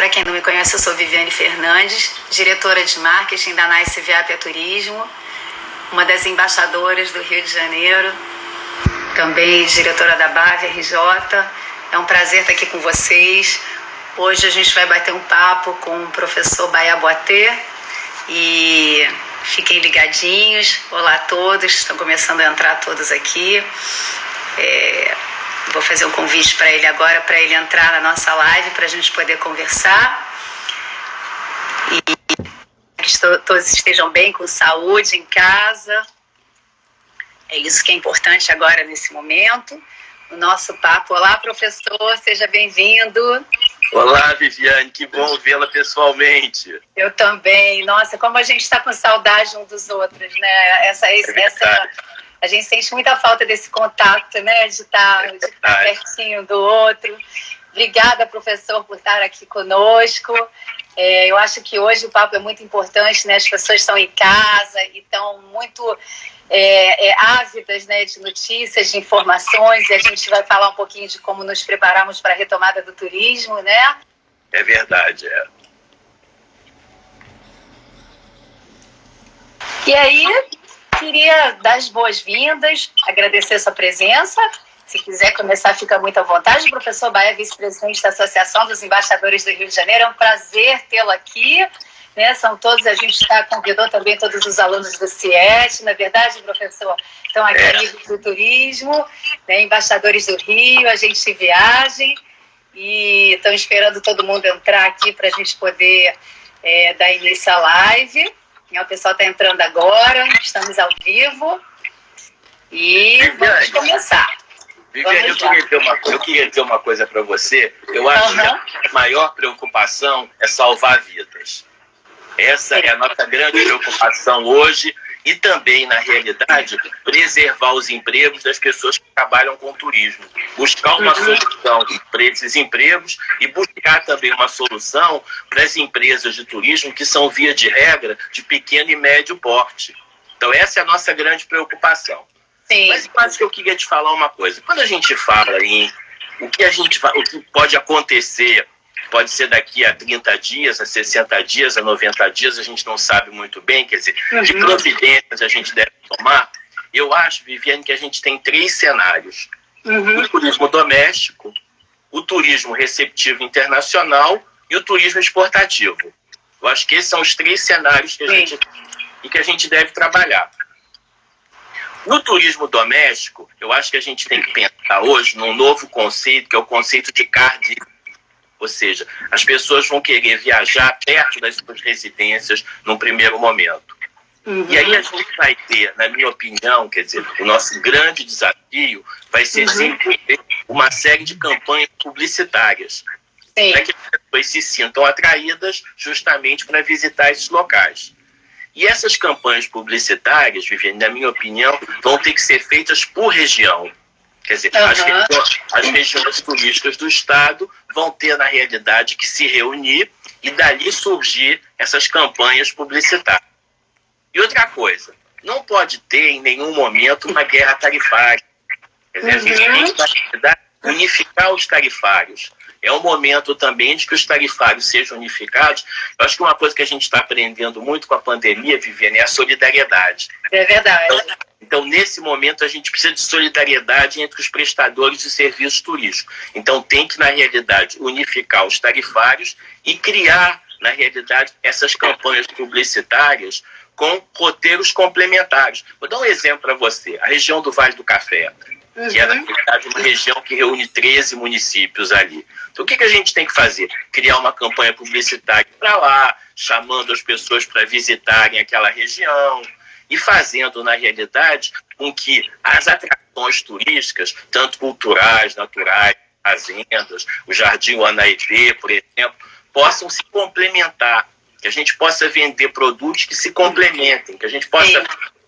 Para quem não me conhece, eu sou Viviane Fernandes, diretora de marketing da Nice Viap Turismo, uma das embaixadoras do Rio de Janeiro, também diretora da BAV RJ. É um prazer estar aqui com vocês. Hoje a gente vai bater um papo com o professor Baiaboté e fiquem ligadinhos. Olá a todos, estão começando a entrar todos aqui. Vou fazer um convite para ele agora, para ele entrar na nossa live, para a gente poder conversar. E que todos estejam bem, com saúde, em casa. É isso que é importante agora, nesse momento. O nosso papo. Olá, professor, seja bem-vindo. Olá, Viviane, que bom vê-la pessoalmente. Eu também. Nossa, como a gente está com saudade um dos outros, né? A gente sente muita falta desse contato, né? De estar pertinho do outro. Obrigada, professor, por estar aqui conosco. Eu acho que hoje o papo é muito importante, né? As pessoas estão em casa e estão muito ávidas, né, de notícias, de informações, e a gente vai falar um pouquinho de como nos preparamos para a retomada do turismo, né? É verdade, E aí, queria dar as boas-vindas, agradecer a sua presença. Se quiser começar, fica muito à vontade. O professor Baia, vice-presidente da Associação dos Embaixadores do Rio de Janeiro. É um prazer tê-lo aqui. Né? São todos, a gente convidou também todos os alunos do CIET, na verdade, professor? Estão aqui amigos do turismo, né? Embaixadores do Rio, agentes de viagem. E estão esperando todo mundo entrar aqui para a gente poder dar início à live. O pessoal está entrando agora, estamos ao vivo e vamos começar. Viviane, eu queria dizer uma coisa para você. Eu acho que a maior preocupação é salvar vidas. Essa é a nossa grande preocupação hoje e também, na realidade, preservar os empregos das pessoas que trabalham com turismo. Buscar uma solução para esses empregos e buscar também uma solução para as empresas de turismo que são, via de regra, de pequeno e médio porte. Então, essa é a nossa grande preocupação. Sim. Mas eu acho que eu queria te falar uma coisa. Quando a gente fala em o que pode acontecer, pode ser daqui a 30 dias, a 60 dias, a 90 dias, a gente não sabe muito bem, quer dizer, de providências a gente deve tomar. Eu acho, Viviane, que a gente tem 3 cenários. O turismo doméstico, o turismo receptivo internacional e o turismo exportativo. Eu acho que esses são os 3 cenários que a gente deve trabalhar. No turismo doméstico, eu acho que a gente tem que pensar hoje num novo conceito, que é o conceito de car deal. Ou seja, as pessoas vão querer viajar perto das suas residências num primeiro momento. E aí a gente vai ter, na minha opinião, quer dizer, o nosso grande desafio vai ser desenvolver uma série de campanhas publicitárias para que as pessoas se sintam atraídas justamente para visitar esses locais. E essas campanhas publicitárias, Viviane, na minha opinião, vão ter que ser feitas por região. Quer dizer, as regiões turísticas do estado vão ter, na realidade, que se reunir e dali surgir essas campanhas publicitárias. E outra coisa, não pode ter em nenhum momento uma guerra tarifária. Quer dizer, a gente tem que, na realidade, unificar os tarifários. É o momento também de que os tarifários sejam unificados. Eu acho que uma coisa que a gente está aprendendo muito com a pandemia, Viviane, é a solidariedade. É verdade. Então, nesse momento, a gente precisa de solidariedade entre os prestadores de serviços turísticos. Então, tem que, na realidade, unificar os tarifários e criar, na realidade, essas campanhas publicitárias com roteiros complementares. Vou dar um exemplo para você. A região do Vale do Café, que é, na verdade, uma região que reúne 13 municípios ali. Então, o que a gente tem que fazer? Criar uma campanha publicitária para lá, chamando as pessoas para visitarem aquela região e fazendo, na realidade, com que as atrações turísticas, tanto culturais, naturais, fazendas, o Jardim Anaivê, por exemplo, possam se complementar, que a gente possa vender produtos que se complementem, que a gente possa,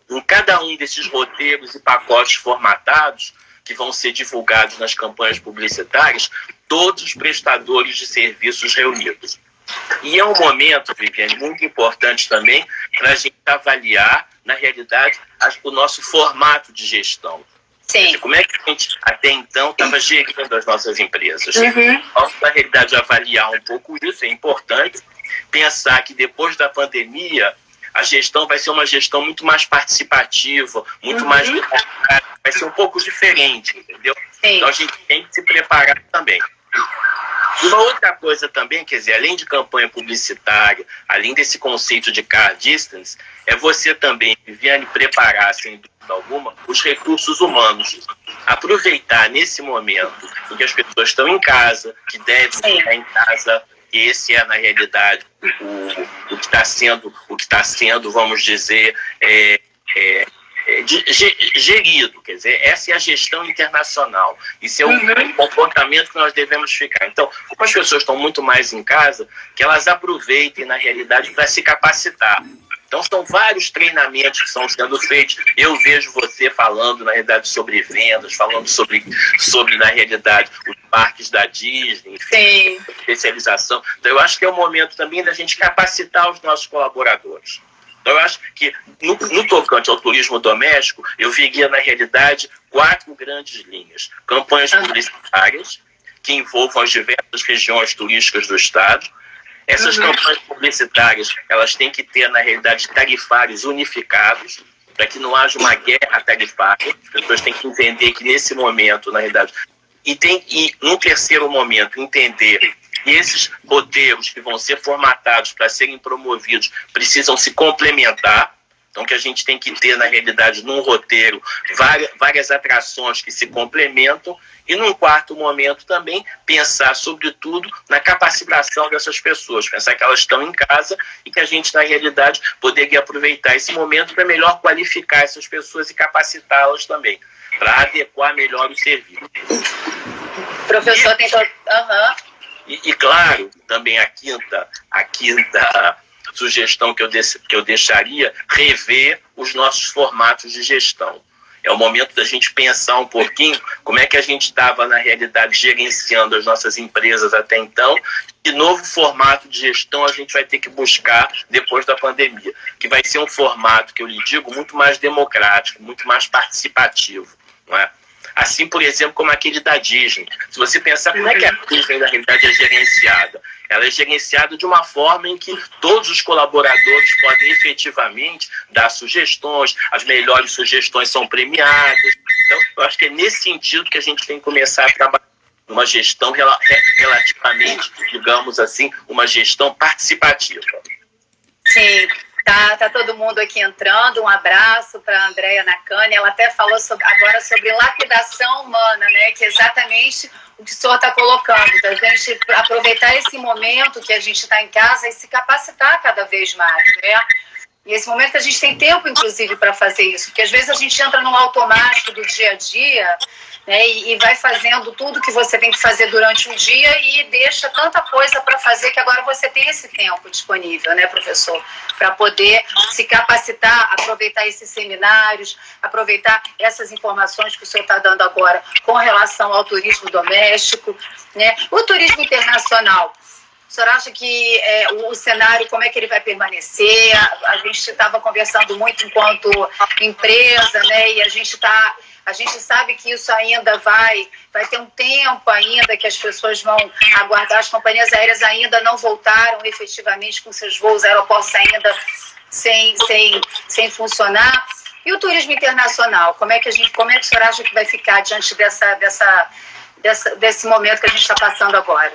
em cada um desses roteiros e pacotes formatados, que vão ser divulgados nas campanhas publicitárias, todos os prestadores de serviços reunidos. E é um momento, Viviane, muito importante também para a gente avaliar, na realidade, o nosso formato de gestão. Sim. Como é que a gente, até então, estava gerindo as nossas empresas? Uhum. Vamos, na realidade, avaliar um pouco isso, é importante pensar que depois da pandemia, a gestão vai ser uma gestão muito mais participativa, muito mais democrática, vai ser um pouco diferente, entendeu? Sim. Então a gente tem que se preparar também. Uma outra coisa também, quer dizer, além de campanha publicitária, além desse conceito de car distance, é você também, Viviane, preparar, sem dúvida alguma, os recursos humanos. Aproveitar nesse momento em que as pessoas estão em casa, que devem ficar em casa, e esse é, na realidade, o que está sendo, vamos dizer, gerido, quer dizer, essa é a gestão internacional. Isso é o comportamento que nós devemos ficar. Então, como as pessoas estão muito mais em casa, que elas aproveitem, na realidade, para se capacitar. Então, são vários treinamentos que estão sendo feitos. Eu vejo você falando, na realidade, sobre vendas, falando sobre na realidade, os parques da Disney, enfim, especialização. Então, eu acho que é o momento também da gente capacitar os nossos colaboradores. Então, eu acho que, no tocante ao turismo doméstico, eu veria, na realidade, 4 grandes linhas. Campanhas publicitárias, que envolvam as diversas regiões turísticas do Estado. Essas campanhas publicitárias, elas têm que ter, na realidade, tarifários unificados, para que não haja uma guerra tarifária. As pessoas têm que entender que, nesse momento, na realidade... E, num terceiro momento, entender que esses roteiros que vão ser formatados para serem promovidos precisam se complementar. Então, que a gente tem que ter, na realidade, num roteiro, várias atrações que se complementam. E, num quarto momento, também pensar, sobretudo, na capacitação dessas pessoas. Pensar que elas estão em casa e que a gente, na realidade, poderia aproveitar esse momento para melhor qualificar essas pessoas e capacitá-las também, para adequar melhor o serviço. Professor, tem todo... E, claro, também a quinta sugestão que eu deixaria, rever os nossos formatos de gestão. É o momento da gente pensar um pouquinho como é que a gente estava, na realidade, gerenciando as nossas empresas até então, que novo formato de gestão a gente vai ter que buscar depois da pandemia, que vai ser um formato, que eu lhe digo, muito mais democrático, muito mais participativo, não é? Assim, por exemplo, como aquele da Disney. Se você pensar como é que a Disney, na realidade, é gerenciada, ela é gerenciada de uma forma em que todos os colaboradores podem efetivamente dar sugestões, as melhores sugestões são premiadas. Então, eu acho que é nesse sentido que a gente tem que começar a trabalhar uma gestão relativamente, digamos assim, uma gestão participativa. Sim. Tá todo mundo aqui entrando. Um abraço para a Andréia Nakane. Ela até falou agora sobre lapidação humana, né? Que é exatamente o que o senhor está colocando, da gente aproveitar esse momento que a gente está em casa e se capacitar cada vez mais, né? E esse momento que a gente tem tempo, inclusive, para fazer isso, porque às vezes a gente entra num automático do dia a dia, né, e vai fazendo tudo que você tem que fazer durante um dia e deixa tanta coisa para fazer que agora você tem esse tempo disponível, né, professor, para poder se capacitar, aproveitar esses seminários, aproveitar essas informações que o senhor está dando agora com relação ao turismo doméstico, né, o turismo internacional. O senhor acha que o cenário, como é que ele vai permanecer? A gente estava conversando muito enquanto empresa, né? E a gente sabe que isso ainda vai ter um tempo ainda que as pessoas vão aguardar. As companhias aéreas ainda não voltaram efetivamente com seus voos, aeroportos ainda sem funcionar. E o turismo internacional, como é que o senhor acha que vai ficar diante desse momento que a gente está passando agora?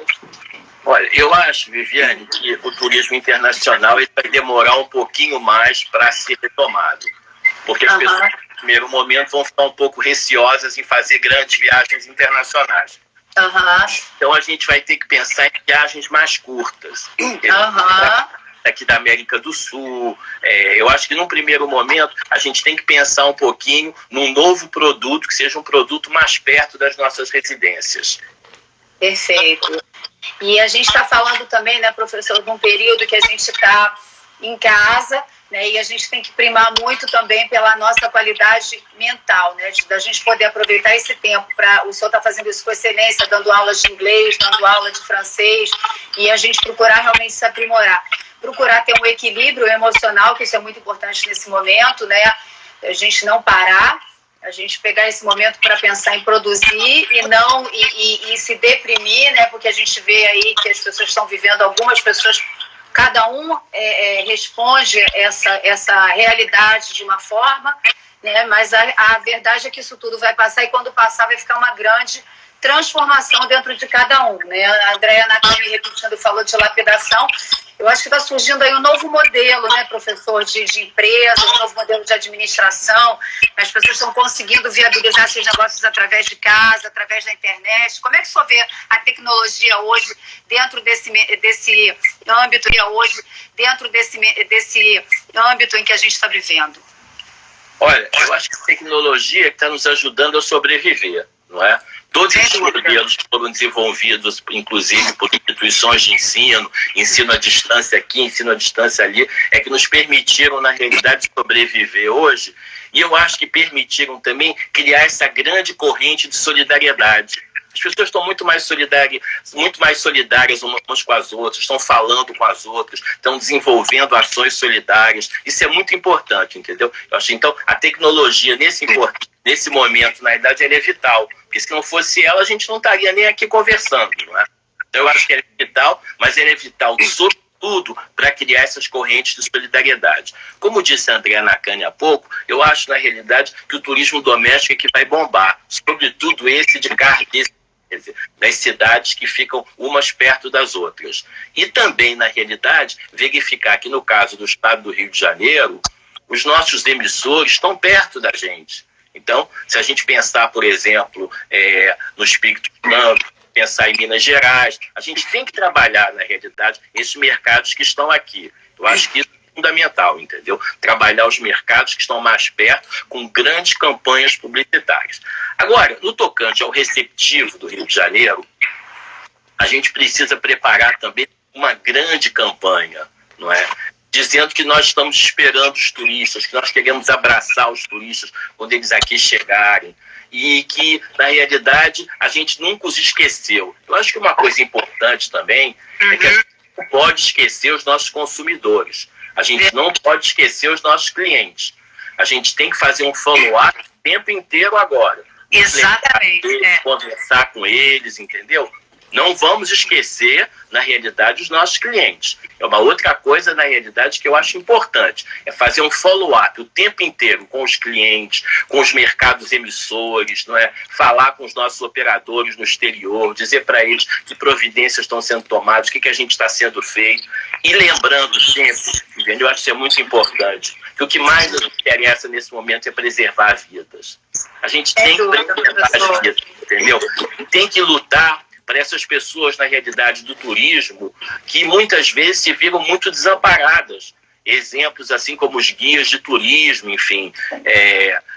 Olha, eu acho, Viviane, que o turismo internacional ele vai demorar um pouquinho mais para ser retomado. Porque as pessoas, no primeiro momento, vão ficar um pouco receosas em fazer grandes viagens internacionais. Então, a gente vai ter que pensar em viagens mais curtas. Aqui da América do Sul. Eu acho que, num primeiro momento, a gente tem que pensar um pouquinho num novo produto, que seja um produto mais perto das nossas residências. Perfeito. E a gente está falando também, né, professor, de um período que a gente está em casa, né, e a gente tem que primar muito também pela nossa qualidade mental, né, da gente poder aproveitar esse tempo o senhor está fazendo isso com excelência, dando aulas de inglês, dando aula de francês, e a gente procurar realmente se aprimorar, procurar ter um equilíbrio emocional, que isso é muito importante nesse momento, né, a gente não parar, A gente pegar esse momento para pensar em produzir e não e se deprimir, né? Porque a gente vê aí que as pessoas estão vivendo, algumas pessoas, cada um responde essa realidade de uma forma, né? Mas a verdade é que isso tudo vai passar e quando passar vai ficar uma grande transformação dentro de cada um, né? A Andréa Nakami, repetindo, falou de lapidação. Eu acho que está surgindo aí um novo modelo, né, professor, de empresa, um novo modelo de administração. As pessoas estão conseguindo viabilizar seus negócios através de casa, através da internet. Como é que o senhor vê a tecnologia hoje dentro desse âmbito, desse âmbito em que a gente está vivendo? Olha, eu acho que a tecnologia está nos ajudando a sobreviver, não é? Todos esses modelos foram desenvolvidos, inclusive, por instituições de ensino à distância aqui, ensino à distância ali, que nos permitiram, na realidade, sobreviver hoje. E eu acho que permitiram também criar essa grande corrente de solidariedade. As pessoas estão muito mais solidárias umas com as outras, estão falando com as outras, estão desenvolvendo ações solidárias. Isso é muito importante, entendeu? Eu acho, então, a tecnologia, nesse momento, na verdade, ela é vital. Porque se não fosse ela, a gente não estaria nem aqui conversando, não é? Então, eu acho que ela é vital, mas ela é vital, sobretudo, para criar essas correntes de solidariedade. Como disse a Andréa Nakami há pouco, eu acho, na realidade, que o turismo doméstico é que vai bombar. Sobretudo esse de carnes, das cidades que ficam umas perto das outras. E também, na realidade, verificar que, no caso do estado do Rio de Janeiro, os nossos emissores estão perto da gente. Então, se a gente pensar, por exemplo, no Espírito Santo, pensar em Minas Gerais, a gente tem que trabalhar, na realidade, esses mercados que estão aqui. Eu acho que isso é fundamental, entendeu? Trabalhar os mercados que estão mais perto, com grandes campanhas publicitárias. Agora, no tocante ao receptivo do Rio de Janeiro, a gente precisa preparar também uma grande campanha, não é? Dizendo que nós estamos esperando os turistas, que nós queremos abraçar os turistas quando eles aqui chegarem e que, na realidade, a gente nunca os esqueceu. Eu acho que uma coisa importante também é que a gente não pode esquecer os nossos consumidores. A gente não pode esquecer os nossos clientes. A gente tem que fazer um follow-up o tempo inteiro agora. Exatamente. Conversar com eles, entendeu? Não vamos esquecer, na realidade, os nossos clientes. É uma outra coisa, na realidade, que eu acho importante. É fazer um follow-up o tempo inteiro com os clientes, com os mercados emissores, não é? Falar com os nossos operadores no exterior, dizer para eles que providências estão sendo tomadas, o que a gente está sendo feito. E lembrando sempre, entendeu? Eu acho que isso é muito importante, que o que mais nos interessa nesse momento é preservar vidas. A gente tem que preservar as vidas, entendeu? Tem que lutar para essas pessoas, na realidade, do turismo, que muitas vezes se viram muito desamparadas. Exemplos assim como os guias de turismo, enfim.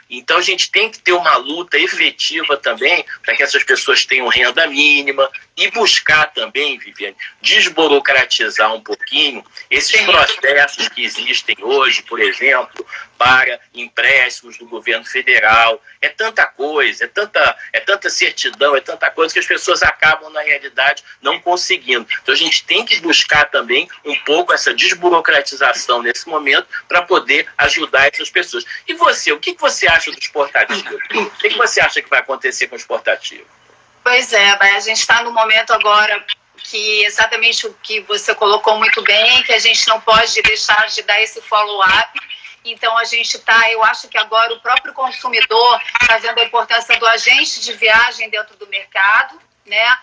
Então a gente tem que ter uma luta efetiva também para que essas pessoas tenham renda mínima e buscar também, Viviane, desburocratizar um pouquinho esses processos que existem hoje, por exemplo, para empréstimos do governo federal. É tanta coisa, é tanta certidão, é tanta coisa que as pessoas acabam, na realidade, não conseguindo. Então a gente tem que buscar também um pouco essa desburocratização nesse momento para poder ajudar essas pessoas. E você, o que você acha do exportativo? O que você acha que vai acontecer com o exportativo? Pois é, a gente está no momento agora que exatamente o que você colocou muito bem, que a gente não pode deixar de dar esse follow-up. Então a gente está, eu acho que agora o próprio consumidor está vendo a importância do agente de viagem dentro do mercado, né?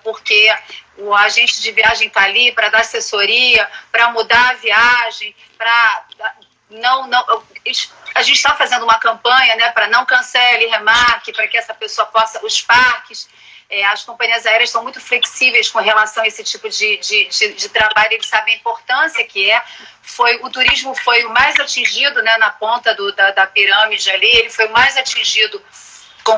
Porque o agente de viagem está ali para dar assessoria, para mudar a viagem, para a gente está fazendo uma campanha, né, para não cancele, remarque, para que essa pessoa possa, os parques, as companhias aéreas são muito flexíveis com relação a esse tipo de trabalho, eles sabem a importância que é. O turismo foi o mais atingido, né, na ponta da pirâmide ali, ele foi o mais atingido com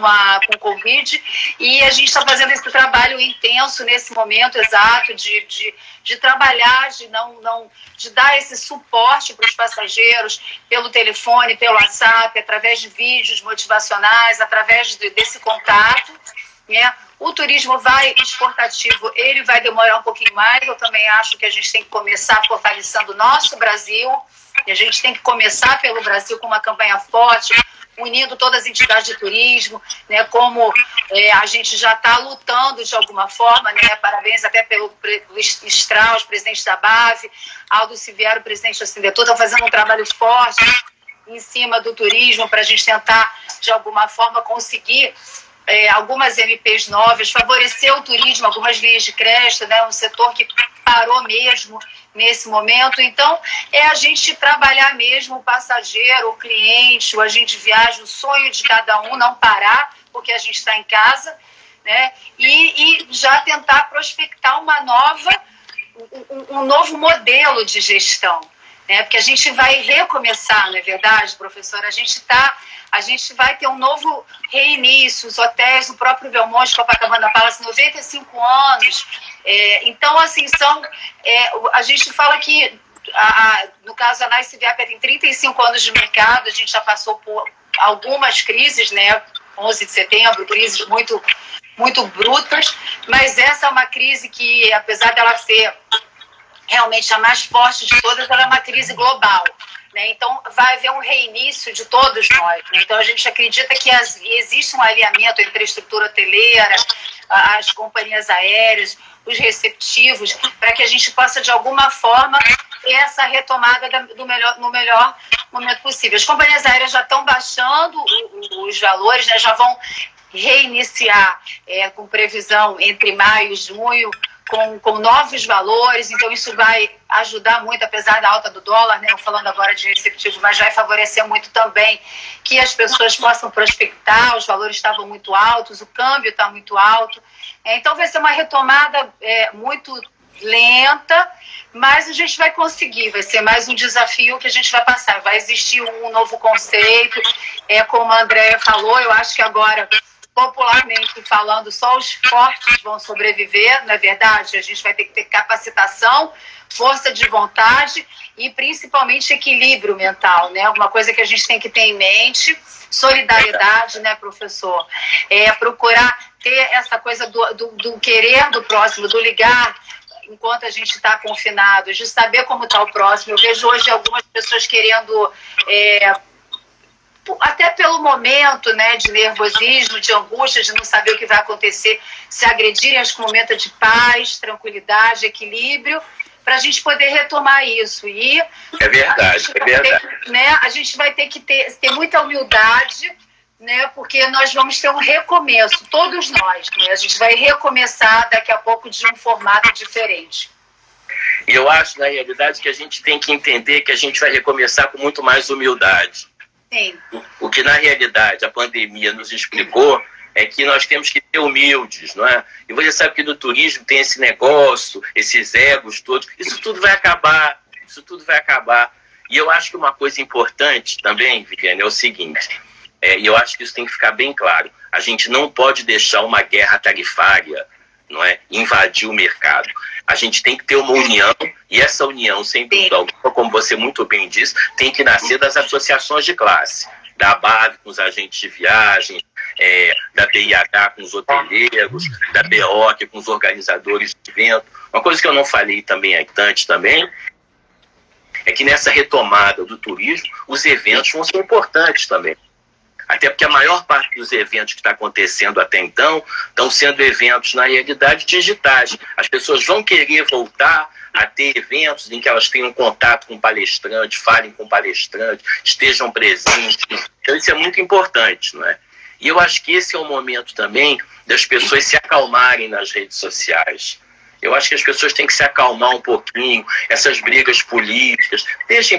o Covid, e a gente está fazendo esse trabalho intenso nesse momento exato de trabalhar, de dar esse suporte para os passageiros pelo telefone, pelo WhatsApp, através de vídeos motivacionais, através desse contato, né? O turismo exportativo, ele vai demorar um pouquinho mais. Eu também acho que a gente tem que começar fortalecendo o nosso Brasil, e a gente tem que começar pelo Brasil com uma campanha forte, unindo todas as entidades de turismo, né, como a gente já está lutando de alguma forma, né, parabéns até pelo Strauss, presidente da BAV, Aldo Siviero, presidente da Sindetur, estão fazendo um trabalho forte em cima do turismo para a gente tentar, de alguma forma, conseguir algumas MPs novas, favorecer o turismo, algumas linhas de crédito, né, um setor que parou mesmo nesse momento. Então, a gente trabalhar mesmo o passageiro, o cliente, o agente de viagem, o sonho de cada um, não parar, porque a gente está em casa, né, e já tentar prospectar um novo modelo de gestão. Porque a gente vai recomeçar, não é verdade, professora? A gente vai ter um novo reinício, os hotéis, o próprio Belmonte, Copacabana Palace, 95 anos. Então, assim, a gente fala que, no caso, a Nice Viapa tem 35 anos de mercado, a gente já passou por algumas crises, né? 11 de setembro, crises muito, muito brutas, mas essa é uma crise que, apesar dela ser realmente a mais forte de todas, ela é uma crise global, né? Então, vai haver um reinício de todos nós, né? Então, a gente acredita que existe um alinhamento entre a estrutura hoteleira, as companhias aéreas, os receptivos, para que a gente possa, de alguma forma, ter essa retomada no melhor momento possível. As companhias aéreas já estão baixando os valores, né? Já vão reiniciar com previsão entre maio e junho, com novos valores, então isso vai ajudar muito, apesar da alta do dólar, né, falando agora de receptivo, mas vai favorecer muito também que as pessoas possam prospectar, os valores estavam muito altos, o câmbio está muito alto, então vai ser uma retomada muito lenta, mas a gente vai conseguir, vai ser mais um desafio que a gente vai passar, vai existir um novo conceito, como a Andréia falou, eu acho que agora, popularmente falando, só os fortes vão sobreviver, não é verdade? A gente vai ter que ter capacitação, força de vontade e principalmente equilíbrio mental, né? Uma coisa que a gente tem que ter em mente, solidariedade, né, professor? Procurar ter essa coisa do querer do próximo, do ligar enquanto a gente está confinado, de saber como está o próximo. Eu vejo hoje algumas pessoas querendo... até pelo momento, né, de nervosismo, de angústia, de não saber o que vai acontecer, se agredirem, acho que um momento de paz, tranquilidade, equilíbrio, para a gente poder retomar isso. E é verdade. A gente vai ter que ter muita humildade, né, porque nós vamos ter um recomeço, todos nós, né? A gente vai recomeçar daqui a pouco de um formato diferente. E eu acho, na realidade, que a gente tem que entender que a gente vai recomeçar com muito mais humildade. Sim. O que, na realidade, a pandemia nos explicou é que nós temos que ser humildes, não é? E você sabe que no turismo tem esse negócio, esses egos todos, isso tudo vai acabar, E eu acho que uma coisa importante também, Viviane, é o seguinte, e eu acho que isso tem que ficar bem claro, a gente não pode deixar uma guerra tarifária, não é, invadir o mercado. A gente tem que ter uma união, e essa união, sem dúvida alguma, como você muito bem disse, tem que nascer das associações de classe, da BAV com os agentes de viagem, da BIH com os hoteleiros, da BOC com os organizadores de evento. Uma coisa que eu não falei também antes também, é que nessa retomada do turismo, os eventos vão ser importantes também. Até porque a maior parte dos eventos que está acontecendo até então estão sendo eventos, na realidade, digitais. As pessoas vão querer voltar a ter eventos em que elas tenham contato com palestrantes, falem com palestrantes, estejam presentes. Então isso é muito importante, não é? E eu acho que esse é o momento também das pessoas se acalmarem nas redes sociais. Eu acho que as pessoas têm que se acalmar um pouquinho, essas brigas políticas.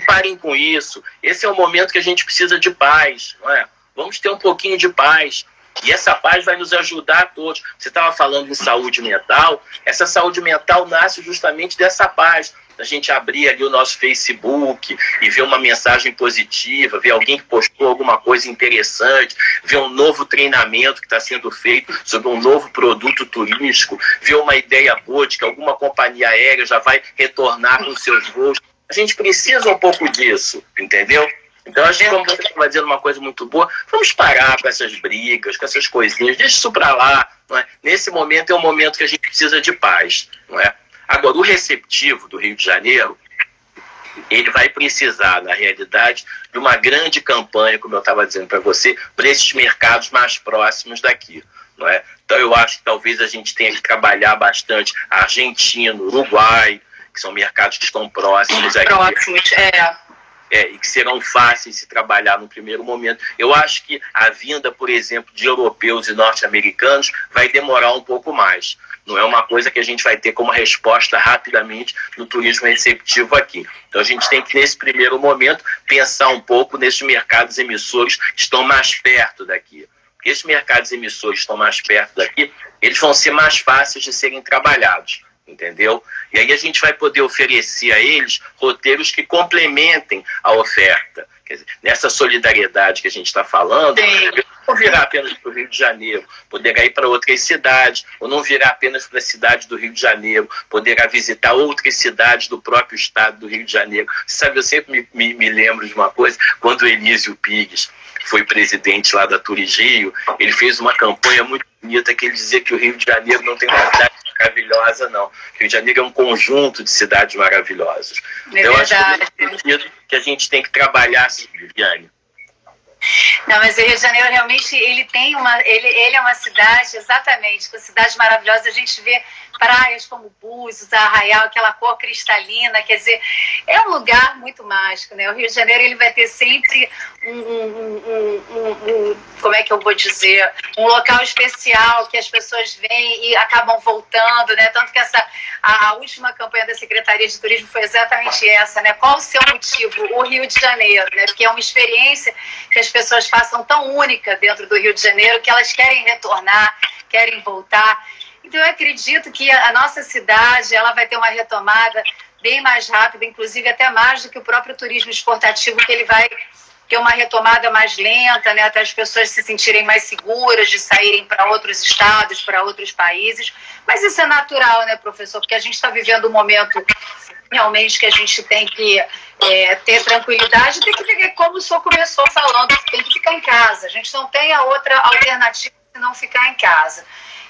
Parem com isso. Esse é o momento que a gente precisa de paz, não é? Vamos ter um pouquinho de paz. E essa paz vai nos ajudar a todos. Você estava falando em saúde mental. Essa saúde mental nasce justamente dessa paz. A gente abrir ali o nosso Facebook e ver uma mensagem positiva, ver alguém que postou alguma coisa interessante, ver um novo treinamento que está sendo feito sobre um novo produto turístico, ver uma ideia boa de que alguma companhia aérea já vai retornar com seus voos. A gente precisa um pouco disso, entendeu? Então, acho que, como você está dizendo uma coisa muito boa, vamos parar com essas brigas, com essas coisinhas, deixa isso para lá, não é? Nesse momento é um momento que a gente precisa de paz, não é? Agora, o receptivo do Rio de Janeiro, ele vai precisar, na realidade, de uma grande campanha, como eu estava dizendo para você, para esses mercados mais próximos daqui, não é? Então eu acho que talvez a gente tenha que trabalhar bastante Argentina, Uruguai, que são mercados que estão próximos aqui. E que serão fáceis de se trabalhar no primeiro momento. Eu acho que a vinda, por exemplo, de europeus e norte-americanos vai demorar um pouco mais. Não é uma coisa que a gente vai ter como resposta rapidamente no turismo receptivo aqui. Então a gente tem que, nesse primeiro momento, pensar um pouco nesses mercados emissores que estão mais perto daqui. Porque esses mercados emissores que estão mais perto daqui, eles vão ser mais fáceis de serem trabalhados. Entendeu? E aí a gente vai poder oferecer a eles roteiros que complementem a oferta. Quer dizer, nessa solidariedade que a gente está falando, não virar apenas para o Rio de Janeiro, poderá ir para outras cidades, ou não virar apenas para a cidade do Rio de Janeiro, poderá visitar outras cidades do próprio estado do Rio de Janeiro. Sabe, eu sempre me lembro de uma coisa, quando o Elísio Pigues foi presidente lá da Turismo, ele fez uma campanha muito bonita que ele dizia que o Rio de Janeiro não tem uma cidade maravilhosa, não. O Rio de Janeiro é um conjunto de cidades maravilhosas. Então, eu acho que a gente tem que trabalhar assim, Viviane. Não, mas o Rio de Janeiro realmente ele é uma cidade, exatamente, com cidades maravilosas. A gente vê praias como Búzios, Arraial, aquela cor cristalina, quer dizer, é um lugar muito mágico, né? O Rio de Janeiro ele vai ter sempre como é que eu vou dizer, um local especial que as pessoas vêm e acabam voltando, né? Tanto que a última campanha da Secretaria de Turismo foi exatamente essa, né? Qual o seu motivo? O Rio de Janeiro, né? Porque é uma experiência que as pessoas passam tão única dentro do Rio de Janeiro que elas querem retornar, querem voltar. Então eu acredito que a nossa cidade ela vai ter uma retomada bem mais rápida, inclusive até mais do que o próprio turismo exportativo, que ele vai ter uma retomada mais lenta, né, até as pessoas se sentirem mais seguras de saírem para outros estados, para outros países. Mas isso é natural, né, professor? Porque a gente está vivendo um momento realmente que a gente tem que ter tranquilidade, tem que ver como o senhor começou falando, tem que ficar em casa. A gente não tem a outra alternativa se não ficar em casa.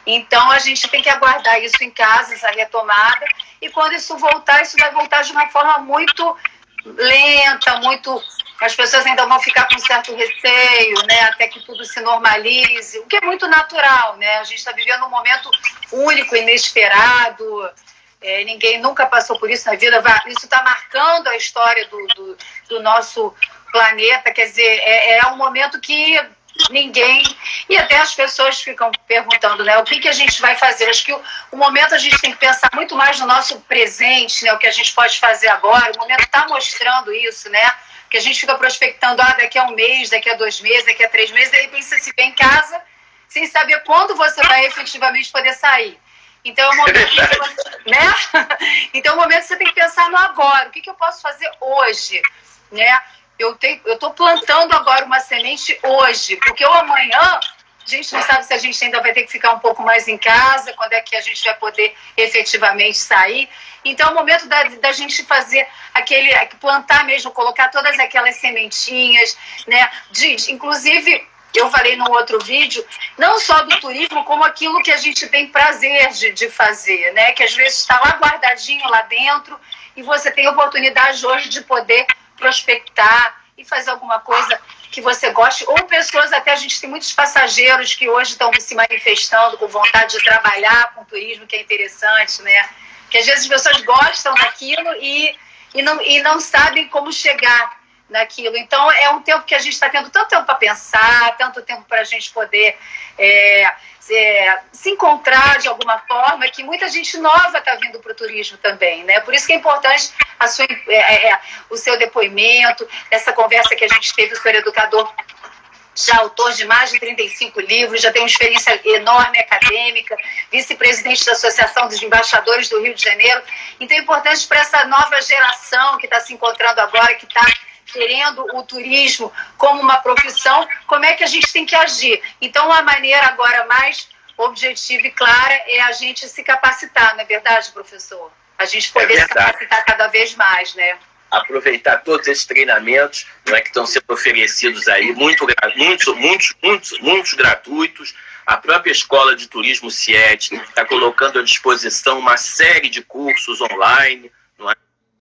Então, a gente tem que aguardar isso em casa, essa retomada, e quando isso voltar, isso vai voltar de uma forma muito lenta, as pessoas ainda vão ficar com certo receio, né, até que tudo se normalize, o que é muito natural, né? A gente está vivendo um momento único, inesperado, ninguém nunca passou por isso na vida, isso está marcando a história do nosso planeta, quer dizer, é um momento que ninguém, e até as pessoas ficam perguntando, né, o que a gente vai fazer. Acho que o momento a gente tem que pensar muito mais no nosso presente, né, o que a gente pode fazer agora. O momento está mostrando isso, né, que a gente fica prospectando, daqui a um mês, daqui a 2 meses, daqui a 3 meses, aí pensa se vem em casa sem saber quando você vai efetivamente poder sair. Então é o momento, né? Então é o momento que você tem que pensar no agora, o que eu posso fazer hoje, né? Eu estou plantando agora uma semente hoje, porque o amanhã, a gente não sabe se a gente ainda vai ter que ficar um pouco mais em casa, quando é que a gente vai poder efetivamente sair. Então é o momento da gente fazer plantar mesmo, colocar todas aquelas sementinhas, né? Inclusive, eu falei num outro vídeo, não só do turismo, como aquilo que a gente tem prazer de fazer, né? Que às vezes está lá guardadinho lá dentro e você tem a oportunidade hoje de poder prospectar e fazer alguma coisa que você goste, ou pessoas, até a gente tem muitos passageiros que hoje estão se manifestando com vontade de trabalhar com turismo, que é interessante, né? Que às vezes as pessoas gostam daquilo e não sabem como chegar naquilo. Então é um tempo que a gente está tendo tanto tempo para pensar, tanto tempo para a gente poder se encontrar de alguma forma, que muita gente nova está vindo para o turismo também, né? Por isso que é importante o seu depoimento, essa conversa que a gente teve, o senhor educador, já autor de mais de 35 livros, já tem uma experiência enorme acadêmica, vice-presidente da Associação dos Embaixadores do Rio de Janeiro. Então é importante para essa nova geração que está se encontrando agora, que está querendo o turismo como uma profissão, como é que a gente tem que agir. Então, a maneira agora mais objetiva e clara é a gente se capacitar, não é verdade, professor? A gente poder se capacitar cada vez mais, né? Aproveitar todos esses treinamentos, não é, que estão sendo oferecidos aí, muitos gratuitos. A própria Escola de Turismo CIET está colocando à disposição uma série de cursos online, não é?